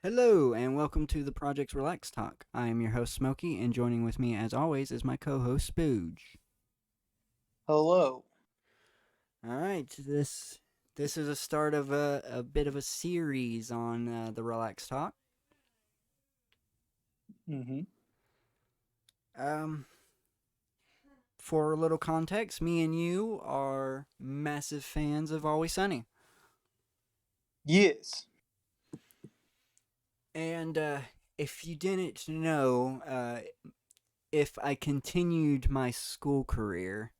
Hello, and welcome to the Project's Relax Talk. I am your host, Smokey, and joining with me, as always, is my co host, Spooge. Hello. Alright, this is a start of a bit of a series on the Relax Talk. Mm-hmm. Um, for a little context, me and you are massive fans of Always Sunny. Yes. And if you didn't know, if I continued my school career,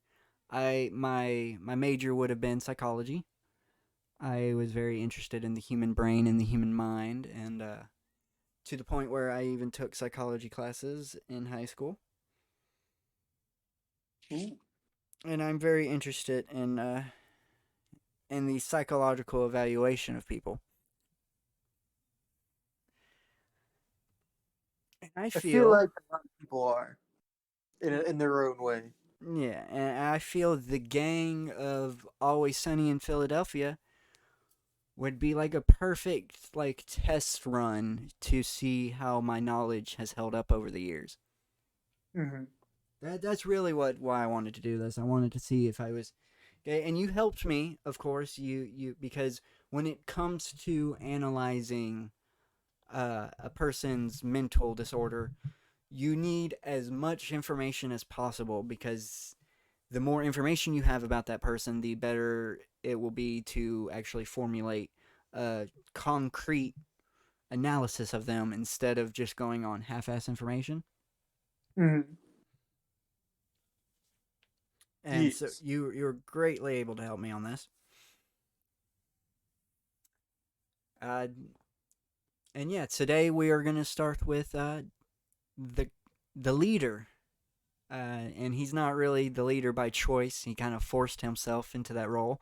my major would have been psychology. I was very interested in the human brain and the human mind, and to the point where I even took psychology classes in high school. Ooh. And I'm very interested in the psychological evaluation of people. And I I feel feel, like a lot of people are in their own way. yeah, and I feel the gang of Always Sunny in Philadelphia would be like a perfect like test run to see how my knowledge has held up over the years. Mm-hmm. That's really why I wanted to do this. I wanted to see if I was okay, and you helped me, of course. You because when it comes to analyzing a person's mental disorder, you need as much information as possible because the more information you have about that person, the better it will be to actually formulate a concrete analysis of them instead of just going on half-ass information. Mm-hmm. And so Yes. you're greatly able to help me on this. Uh, and yeah, today we are gonna start with the the leader, and he's not really the leader by choice. He kind of forced himself into that role.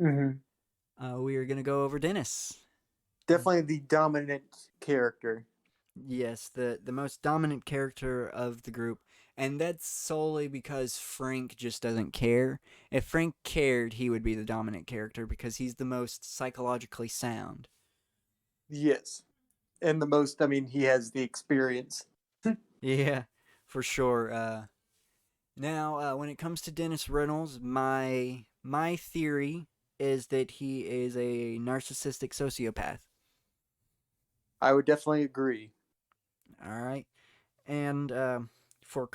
Mm-hmm. We are gonna go over Dennis. Definitely the dominant character. Yes, the most dominant character of the group, and that's solely because Frank just doesn't care. If Frank cared, he would be the dominant character because he's the most psychologically sound. Yes. And the most, I mean, he has the experience. Yeah, for sure. Now, when it comes to Dennis Reynolds, my theory is that he is a narcissistic sociopath. I would definitely agree. All right, and for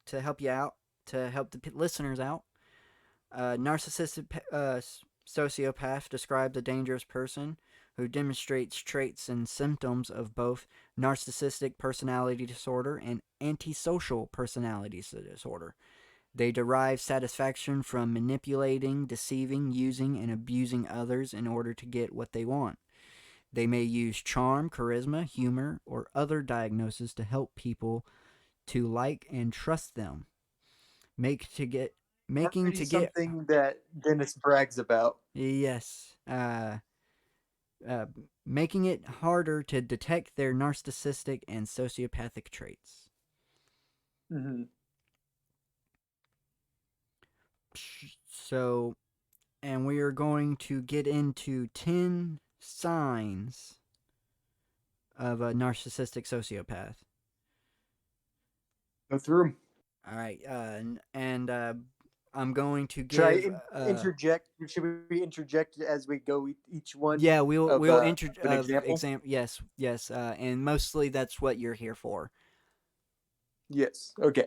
to help you out, to help the listeners out, narcissistic sociopath describes a dangerous person who demonstrates traits and symptoms of both narcissistic personality disorder and antisocial personality disorder. They derive satisfaction from manipulating, deceiving, using, and abusing others in order to get what they want. They may use charm, charisma, humor, or other diagnoses to help people to like and trust them. Make to get Making Already to get something that Dennis brags about. yes, uh, making it harder to detect their narcissistic and sociopathic traits. Mm-hmm. So, and we are going to get into 10 signs of a narcissistic sociopath. Go through 'em. All right, and I'm going to Should I give interject? Should we interject as we go each one yeah, of we'll intro an example? yes, yes, and mostly that's what you're here for. Yes. Okay.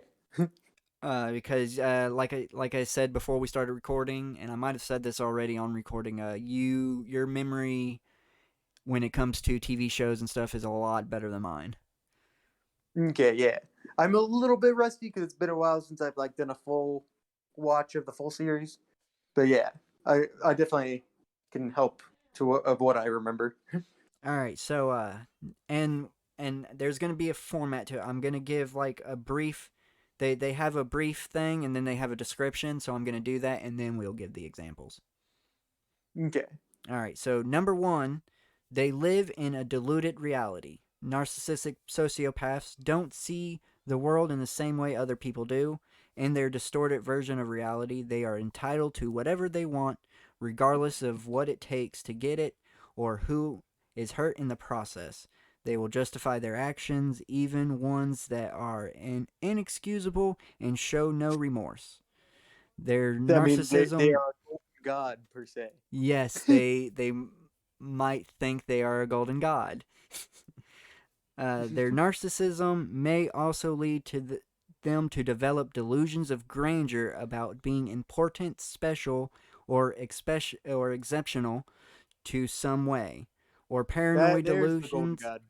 Because like I said before we started recording, and I might have said this already on recording. Your memory when it comes to TV shows and stuff is a lot better than mine. Okay, yeah. I'm a little bit rusty because it's been a while since I've like done a full watch of the full series. But yeah, I definitely can help to of what I remember. All right, so and and there's gonna be a format to it. I'm gonna give like a brief. They have a brief thing and then they have a description. So I'm gonna do that and then we'll give the examples. Okay. All right, so number one, they live in a diluted reality. Narcissistic sociopaths don't see the world in the same way other people do. In their distorted version of reality, they are entitled to whatever they want, regardless of what it takes to get it or who is hurt in the process. They will justify their actions, even ones that are inexcusable, and show no remorse. Their I mean, they narcissism, are God per se. yes, they might think they are a golden god. Their narcissism may also lead to them to develop delusions of grandeur about being important, special, or exceptional to some way, or That paranoid there's the golden delusions, God.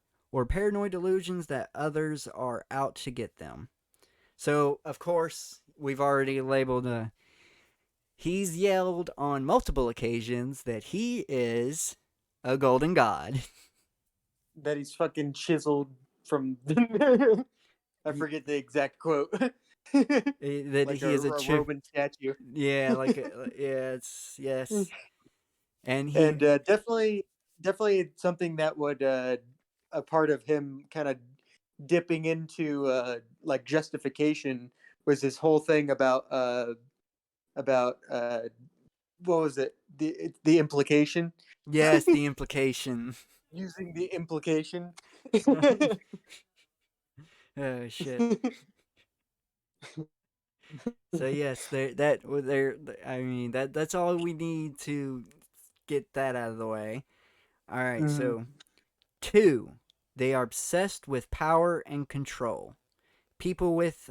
that others are out to get them. So, of course, we've already labeled he's yelled on multiple occasions that he is a golden god. That he's fucking chiseled from. I forget the exact quote. That Like he is a a Roman statue. yeah, like yeah, it's yes, and he And definitely something that would a part of him kind of dipping into like justification was this whole thing about what was it, the implication, yes, the implication. using the implication. Oh shit. So yes, there. I mean that's all we need to get that out of the way. All right, Mhm. so two, they are obsessed with power and control. People with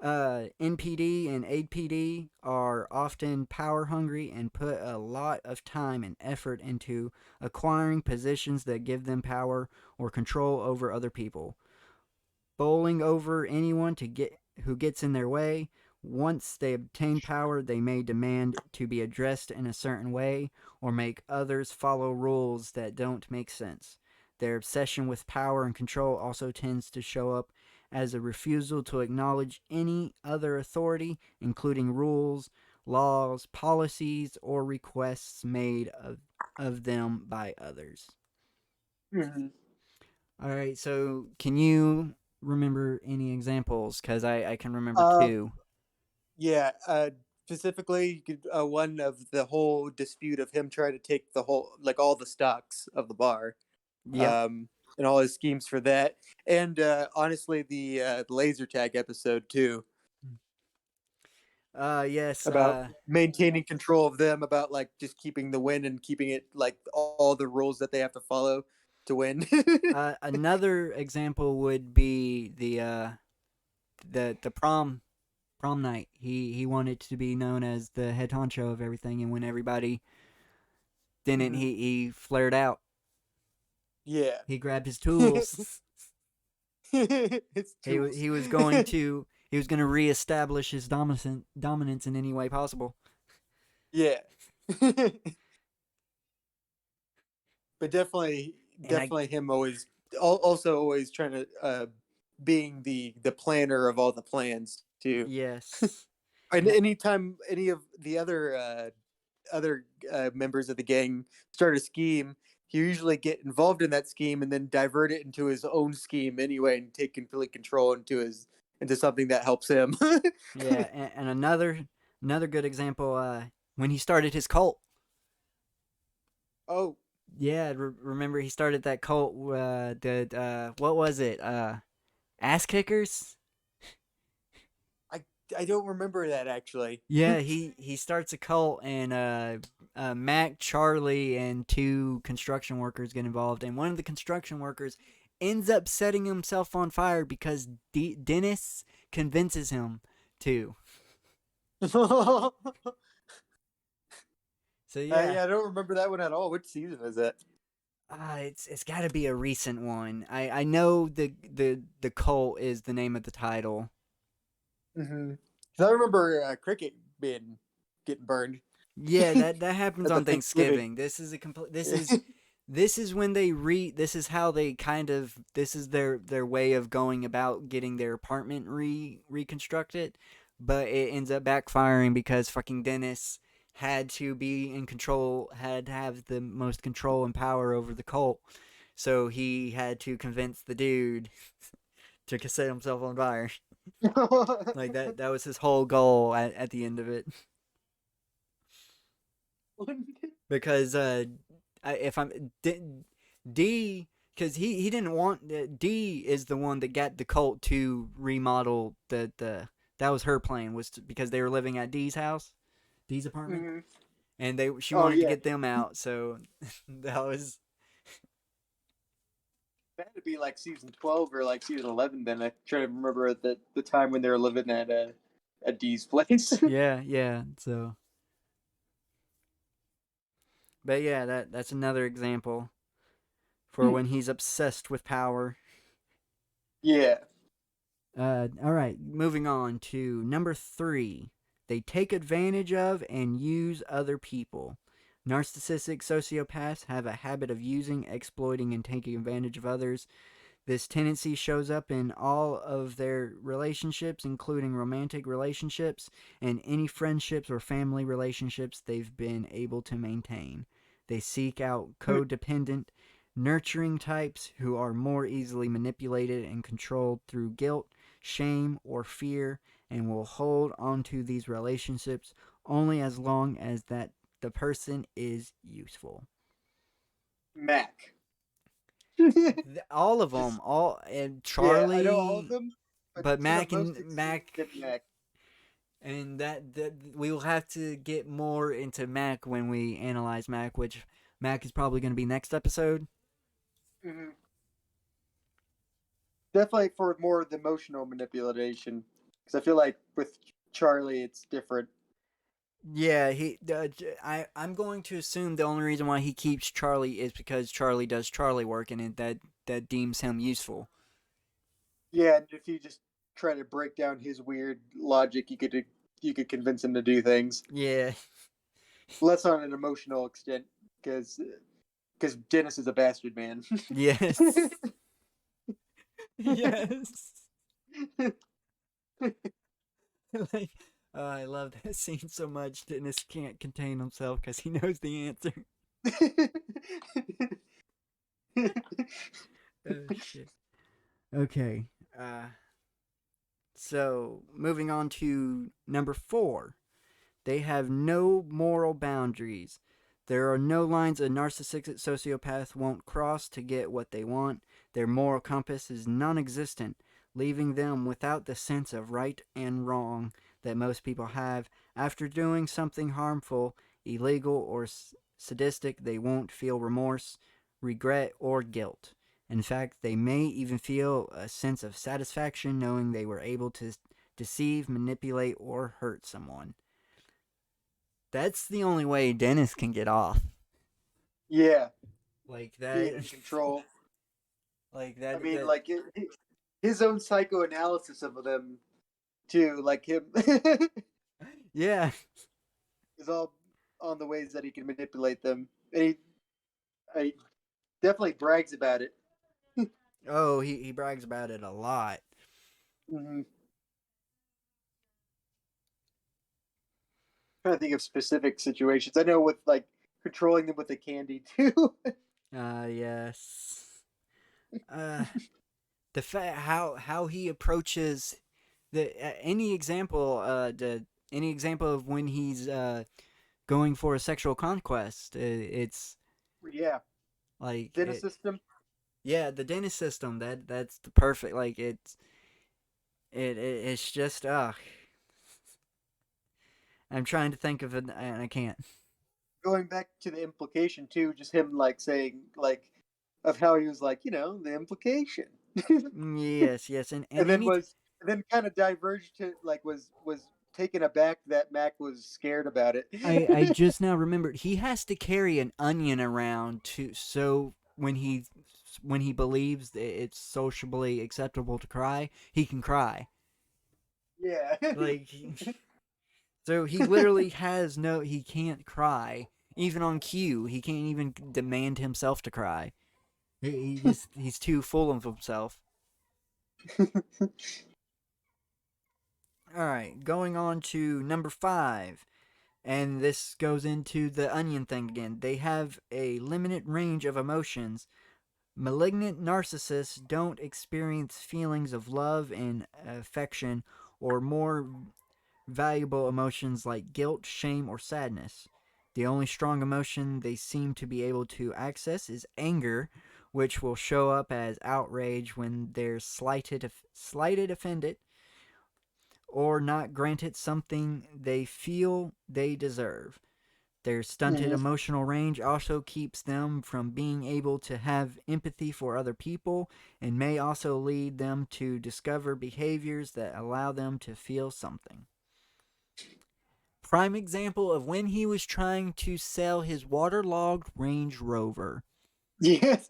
NPD and APD are often power hungry and put a lot of time and effort into acquiring positions that give them power or control over other people. Bowling over anyone who gets in their way. Once they obtain power, they may demand to be addressed in a certain way or make others follow rules that don't make sense. Their obsession with power and control also tends to show up as a refusal to acknowledge any other authority, including rules, laws, policies, or requests made of them by others. Mhm. All right, so can you remember any examples? Because I can remember Uh, two. yeah. Specifically, one of the whole dispute of him trying to take the whole, like all the stocks of the bar, Yep. um, and all his schemes for that, and honestly, the laser tag episode too, Yes. about maintaining control of them, about like just keeping the win and keeping it like all the rules that they have to follow to win. Another example would be the prom night. He wanted to be known as the head honcho of everything, and when everybody didn't, Mhm. he flared out. Yeah. He grabbed his tools. It's he tools. he was going to he was going to reestablish his dominance in any way possible. Yeah. But definitely, And I definitely him always, also always trying to being the planner of all the plans too. yes. And And anytime any of the other members of the gang start a scheme, he usually get involved in that scheme and then divert it into his own scheme anyway, and take complete control into something that helps him. yeah, and another good example when he started his cult. Oh, Yeah, remember he started that cult. What was it? Ass kickers. I I don't remember that actually. Yeah, he starts a cult, and Mac, Charlie, and two construction workers get involved, and one of the construction workers ends up setting himself on fire because Dennis convinces him to. So yeah, Yeah, I don't remember that one at all. Which season is that? it's got to be a recent one. I know the cult is the name of the title. Mm-hmm. I remember Cricket being getting burned Yeah, that happens at the on Thanksgiving. Thanksgiving. This is a complete. This is when they This is how they kind of. This is their way of going about getting their apartment reconstructed, but it ends up backfiring because fucking Dennis had to be in control, had to have the most control and power over the cult, so he had to convince the dude to set himself on fire. Like that was his whole goal at the end of it. Because if I'm D, because he didn't want D is the one that got the cult to remodel the that was her plan was because they were living at D's house, D's apartment, Hmm. and she Oh wanted to yeah, get them out. So that was that had to be like season 12 or like season 11. Then I try to remember at the time when they were living at Dee's place. yeah. So, but yeah, that's another example for when he's obsessed with power. Yeah. All right, moving on to number 3. They take advantage of and use other people. Narcissistic sociopaths have a habit of using, exploiting, and taking advantage of others. This tendency shows up in all of their relationships, including romantic relationships and any friendships or family relationships they've been able to maintain. They seek out codependent, nurturing types who are more easily manipulated and controlled through guilt, shame, or fear, and will hold onto these relationships only as long as that the person is useful. Mac. Yeah, All of them, all and I know all of Charlie, them, but but to the Mac most and extreme, Mac, get Mac. and that we will have to get more into Mac when we analyze Mac, which Mac is probably going to be next episode. Hmm. Definitely for more of the emotional manipulation, because I feel like with Charlie, it's different. Yeah, I'm going to assume the only reason why he keeps Charlie is because Charlie does Charlie work, and that deems him useful. Yeah, and if you just try to break down his weird logic, you could convince him to do things Yeah. less on an emotional extent, because Dennis is a bastard man. Yes. Yes. Like, oh, I love that scene so much. Dennis can't contain himself because he knows the answer. Oh shit. Okay. Uh, so moving on to number 4. They have no moral boundaries. There are no lines a narcissistic sociopath won't cross to get what they want. Their moral compass is non existent, leaving them without the sense of right and wrong that most people have. After doing something harmful, illegal, or sadistic, they won't feel remorse, regret, or guilt. In fact, they may even feel a sense of satisfaction knowing they were able to deceive, manipulate, or hurt someone. That's the only way Dennis can get off. Yeah, Like being that. in control. Like I that. mean, That. like his own psychoanalysis of them too, like him, Yeah. is all on the ways that he can manipulate them, and he definitely brags about it. Oh, he brags about it a lot. Mm-hmm. Trying to think of specific situations. I know with like controlling them with the candy too. Yes. Uh, the fact how he approaches the any example of when he's going for a sexual conquest. It's Yeah, like dinner system. yeah, the Danish system. That's the perfect. Like it's just I'm trying to think of it and I can't. Going back to the implication too, just him like saying like of how he was like, the implication. Yes, and and then any was and then kind of diverged to like was taken aback that Mac was scared about it. I just now remembered he has to carry an onion around to so when he believes that it's sociably acceptable to cry, he can cry. Yeah. Like so he literally has no he can't cry even on cue. He can't even demand himself to cry. He's too full of himself. All right, going on to number 5. And this goes into the onion thing again. They have a limited range of emotions. Malignant narcissists don't experience feelings of love and affection or more valuable emotions like guilt, shame, or sadness. The only strong emotion they seem to be able to access is anger, which will show up as outrage when they're slighted, offended, or not granted something they feel they deserve. Their stunted Hmm. emotional range also keeps them from being able to have empathy for other people and may also lead them to discover behaviors that allow them to feel something. Prime example of when he was trying to sell his waterlogged Range Rover. Yes.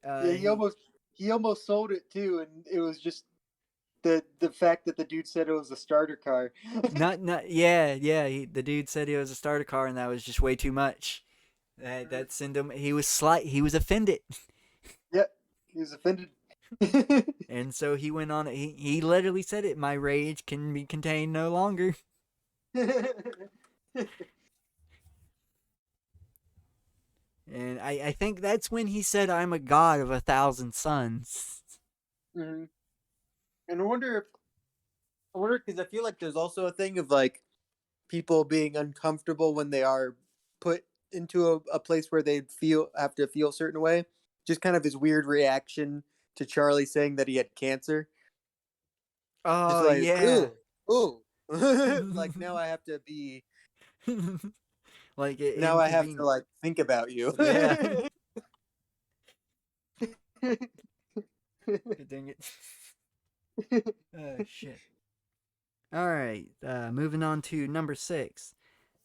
Yeah, He he almost sold it too, and it was just the fact that the dude said it was a starter car. not yeah. The dude said it was a starter car, and that was just way too much. That sent him. He was He was offended. Yeah, he was offended. And so he went on. He literally said it. My rage can be contained no longer. And I think that's when he said, "I'm a god of 1,000 suns." Hmm. And I wonder because I feel like there's also a thing of like people being uncomfortable when they are put into a place where they feel have to feel a certain way. Just kind of his weird reaction to Charlie saying that he had cancer. Just Oh like, yeah. ooh, ooh. Like now I have to be Like it now I have to inconvenient. like think about you. Yeah. Dang it. Oh shit. All right. Moving on to number 6.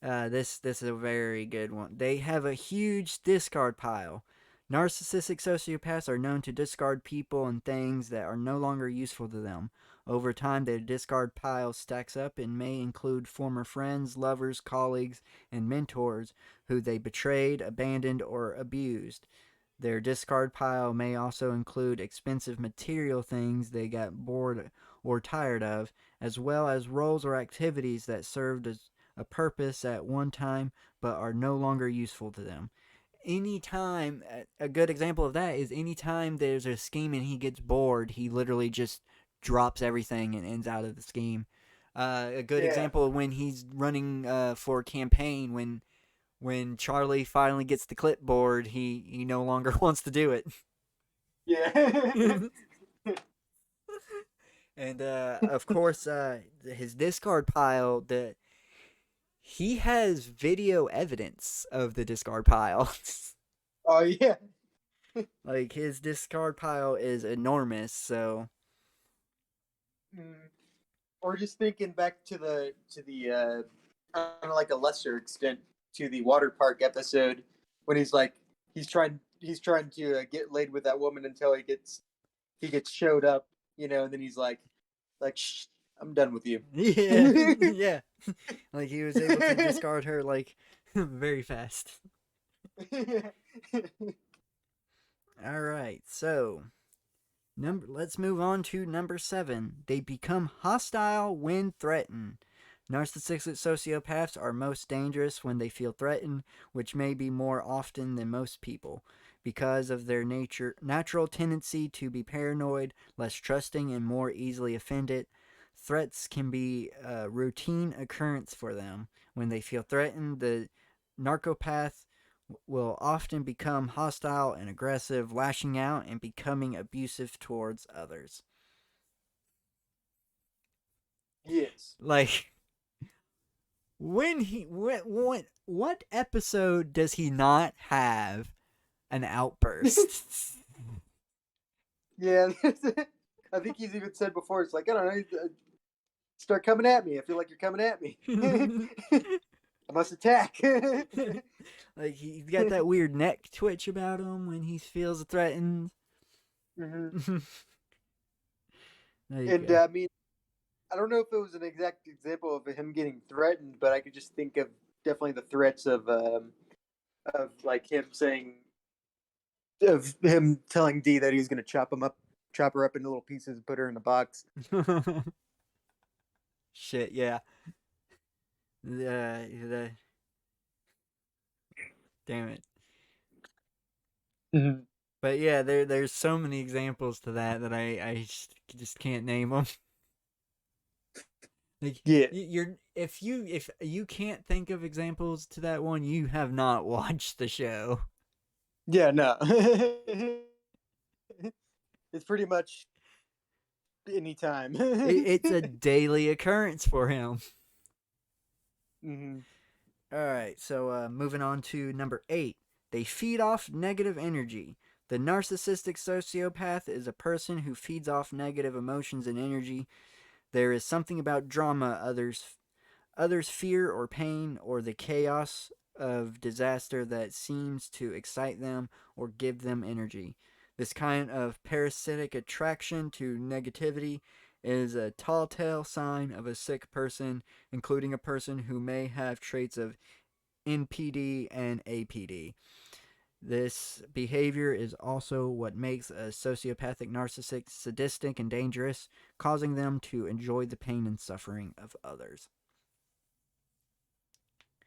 This is a very good one. They have a huge discard pile. Narcissistic sociopaths are known to discard people and things that are no longer useful to them. Over time, their discard pile stacks up and may include former friends, lovers, colleagues, and mentors who they betrayed, abandoned, or abused. Their discard pile may also include expensive material things they got bored or tired of, as well as roles or activities that served as a purpose at one time but are no longer useful to them. Anytime, a good example of that is anytime there's a scheme and he gets bored, he literally just drops everything and ends out of the scheme. A good Yeah. example of when he's running for a campaign, when Charlie finally gets the clipboard, he no longer wants to do it. Yeah. And of course, his discard pile, he has video evidence of the discard pile. Oh yeah. Like his discard pile is enormous. So Mm. Or just thinking back to the kind of like a lesser extent to the water park episode when he's like he's trying to get laid with that woman until he gets showed up, you know, and then he's like shh, I'm done with you. yeah, yeah. Like he was able to discard her like very fast. All right, so let's move on to number 7. They become hostile when threatened. Narcissistic sociopaths are most dangerous when they feel threatened, which may be more often than most people. Because of their natural tendency to be paranoid, less trusting, and more easily offended, threats can be a routine occurrence for them. When they feel threatened, the narcopath will often become hostile and aggressive, lashing out and becoming abusive towards others. Yes. Like when he what episode does he not have an outburst? Yeah. I think he's even said before. It's like I don't know. Start coming at me. I feel like you're coming at me. I must attack. Like he's got that weird neck twitch about him when he feels threatened. Hmm. Like And I mean, I don't know if it was an exact example of him getting threatened, but I could just think of definitely the threats of like him saying of him telling Dee that he was going to chop her up into little pieces, and put her in a box. shit, yeah. The damn it. Mm-hmm. But yeah, there's so many examples to that I just can't name them. Like Yeah. you're if you can't think of examples to that one, you have not watched the show. Yeah, no. It's pretty much any time. It's a daily occurrence for him. Hmm. All right, so moving on to number 8. They feed off negative energy. The narcissistic sociopath is a person who feeds off negative emotions and energy. There is something about drama others fear or pain or the chaos of disaster that seems to excite them or give them energy. This kind of parasitic attraction to negativity is a tall tale sign of a sick person, including a person who may have traits of NPD and APD. This behavior is also what makes a sociopathic narcissist sadistic and dangerous, causing them to enjoy the pain and suffering of others.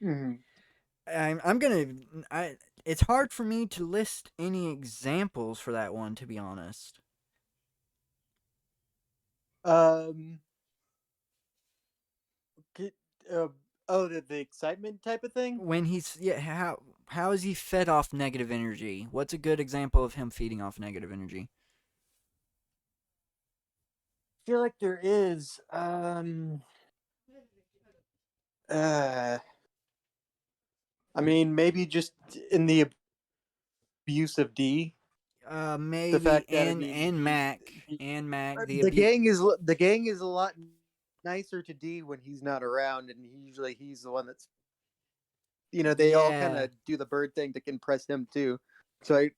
Hmm. I'm gonna. It's hard for me to list any examples for that one, to be honest. Um, get, uh, oh, the excitement type of thing. When he's yeah, how is he fed off negative energy? What's a good example of him feeding off negative energy? I feel like there is. Uh, I mean, maybe just in the abuse of D. The Maybe fact that I mean, he and Mac the gang is a lot nicer to D when he's not around, and usually he's the one that's they all kind yeah of do the bird thing to impress him too. So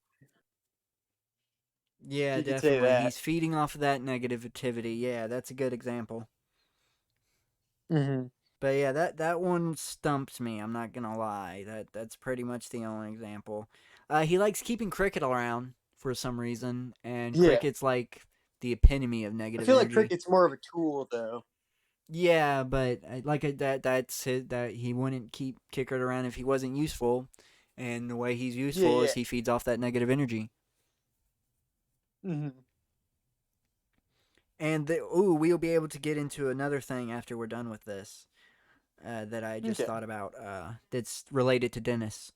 yeah you could say definitely that. he's feeding off of that negativity. Yeah, that's a good example. Hmm. But yeah, that one stumped me. I'm not gonna lie. That's pretty much the only example. He likes keeping Cricket around for some reason, and Yeah, Cricket's like the epitome of I negative feel like energy. cricket's more of a tool though. Yeah, but that's it. That he wouldn't keep Kickert around if he wasn't useful, and the way he's Yeah, useful yeah. is he feeds off that negative energy. Hmm. And we'll be able to get into another thing after we're done with this that I just Okay. thought about that's related to Dennis.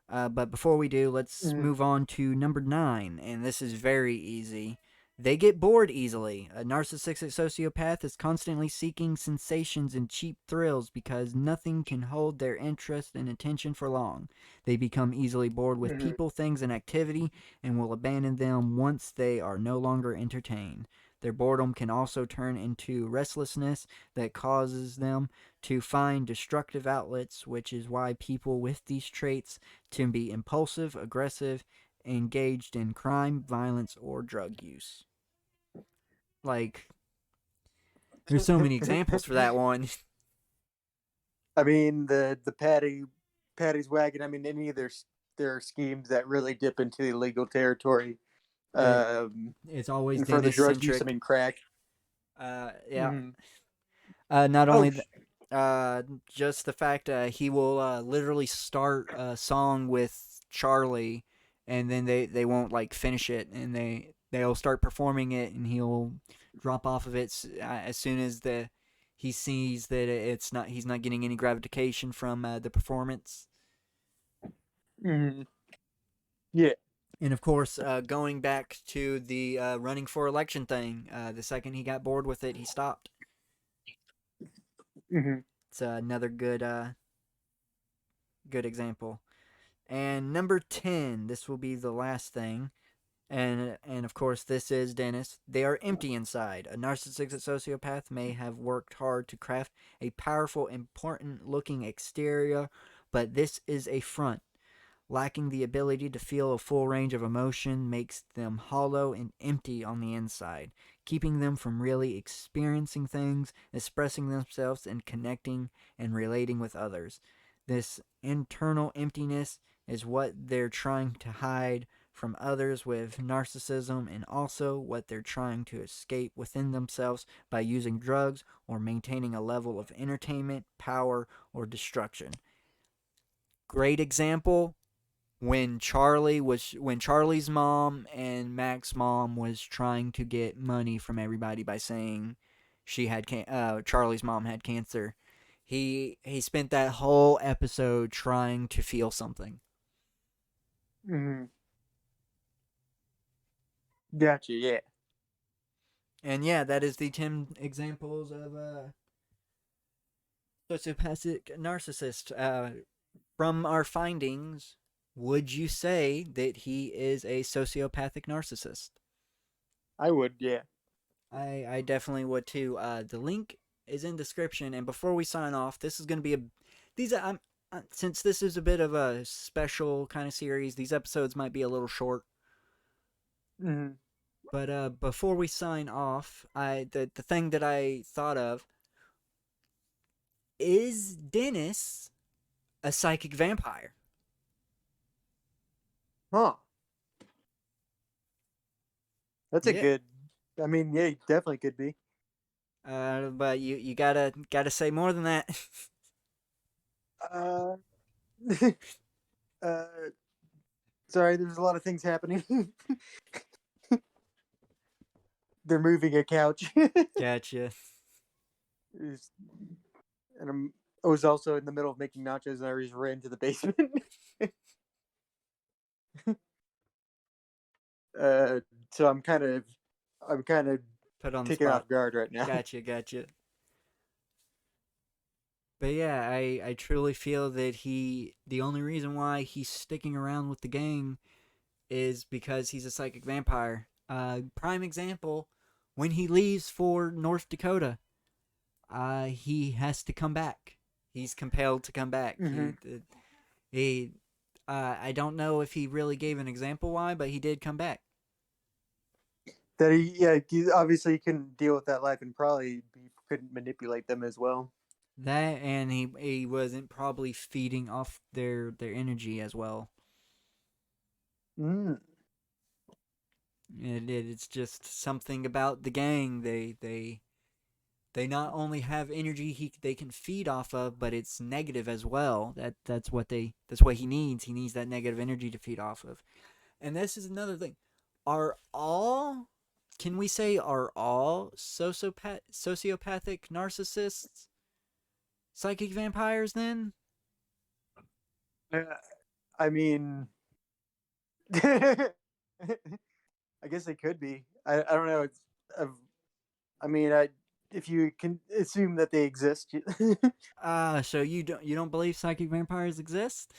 But before we do, let's Hmm. move on to number 9, and this is very easy. They get bored easily. A narcissistic sociopath is constantly seeking sensations and cheap thrills because nothing can hold their interest and attention for long. They become easily bored with Hmm. people, things, and activity and will abandon them once they are no longer entertained. Their boredom can also turn into restlessness that causes them to find destructive outlets, which is why people with these traits to be impulsive, aggressive, engaged in crime, violence, or drug use. Like, there's so many examples for that one. I mean the Patty's wagon. I mean any of their schemes that really dip into illegal territory. it, Um, it's always and for the Dennis drug use, I centric. mean crack. Yeah. Hmm. Not Oh, only just the fact he will literally start a song with Charlie, and then they won't like finish it, and they'll start performing it, and he'll drop off of it as soon as the he sees that it's not he's not getting any gratification from the performance. hmm, yeah. And of course, going back to the running for election thing, the second he got bored with it, he stopped. Hmm. It's another good example. And number 10, this will be the last thing. And of course, this is Dennis. They are empty inside. A narcissistic sociopath may have worked hard to craft a powerful, important looking exterior, but this is a front. Lacking the ability to feel a full range of emotion makes them hollow and empty on the inside, keeping them from really experiencing things, expressing themselves, and connecting and relating with others. This internal emptiness is what they're trying to hide from others with narcissism, and also what they're trying to escape within themselves by using drugs or maintaining a level of entertainment, power, or destruction. Great example when Charlie's mom and Mac's mom was trying to get money from everybody by saying Charlie's mom had cancer. He spent that whole episode trying to feel something. Mm-hmm. Gotcha. Yeah. And yeah, that is the 10 examples of sociopathic narcissist. From our findings, would you say that he is a sociopathic narcissist? I would. Yeah. I definitely would too. The link is in description, and before we sign off, this is going to be a these since this is a bit of a special kind of series. These episodes might be a little short, Mm-hmm. but before we sign off, the thing that I thought of is Dennis a psychic vampire? Huh. That's a Yeah. good. I mean, yeah, he definitely could be. But you gotta say more than that. Uh, uh, sorry, there's a lot of things happening. They're moving a couch. Gotcha. And I was also in the middle of making nachos, and I just ran to the basement. uh, so I'm kind of Put on the taken spot. off guard right now. Gotcha. But yeah, I truly feel that the only reason why he's sticking around with the gang is because he's a psychic vampire. Prime example, when he leaves for North Dakota, he has to come back. He's compelled to come back. Mm-hmm. He I don't know if he really gave an example why, but he did come back. That he obviously couldn't deal with that life, and probably he couldn't manipulate them as well. That and he wasn't probably feeding off their energy as well. Mm. It's just something about the gang. They not only have energy they can feed off of, but it's negative as well. That's what he needs. He needs that negative energy to feed off of. And this is another thing. Are all can we say are all sociopathic narcissists psychic vampires then? Uh, I mean, I guess they could be. I don't know. I mean, if you can assume that they exist. So you don't believe psychic vampires exist?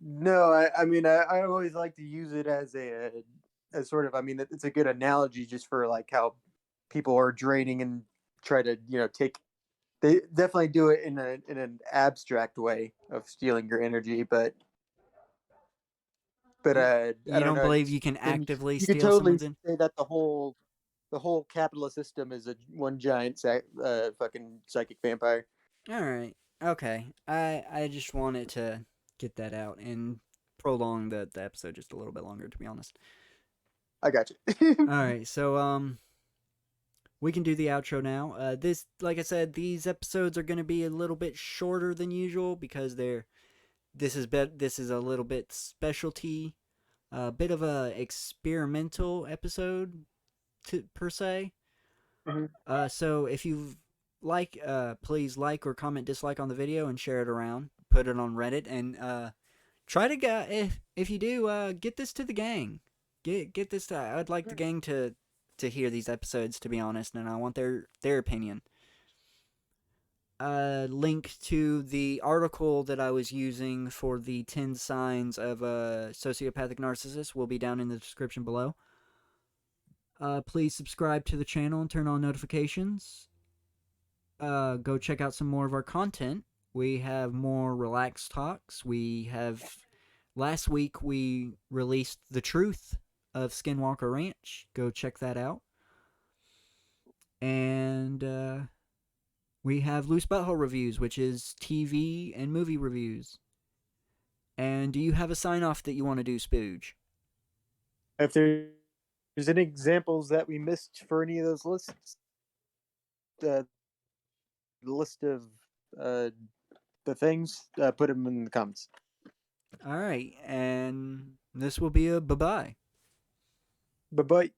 No, I mean, I always like to use it as as sort of. I mean, it's a good analogy just for like how people are draining and try to take. They definitely do it in an abstract way of stealing your energy, but You I you don't don't know. believe you can Then actively you could steal totally someone's in? say that the whole capitalist system is a one giant fucking psychic vampire. All right. Okay. I just wanted to get that out and prolong the episode just a little bit longer to be honest. I got you. All right. So we can do the outro now. This like I said, these episodes are going to be a little bit shorter than usual because this is a little bit specialty, a bit of a experimental episode per se. Mhm. So if you please like or comment dislike on the video and share it around. Put it on Reddit and try to get if you do get this to the gang. Get this to. I'd like the gang to hear these episodes to be honest, and I want their opinion. Link to the article that I was using for the 10 signs of a sociopathic narcissist will be down in the description below. Please subscribe to the channel and turn on notifications. Go check out some more of our content. We have more relaxed talks. We have last week we released The Truth of Skinwalker Ranch. Go check that out. And we have Loose Butthole Reviews, which is TV and movie reviews. And do you have a sign off that you want to do, Spooge? If there's any examples that we missed for any of those lists, the list of uh, the things, put them in the comments. All right, and this will be a bye bye. Bye bye.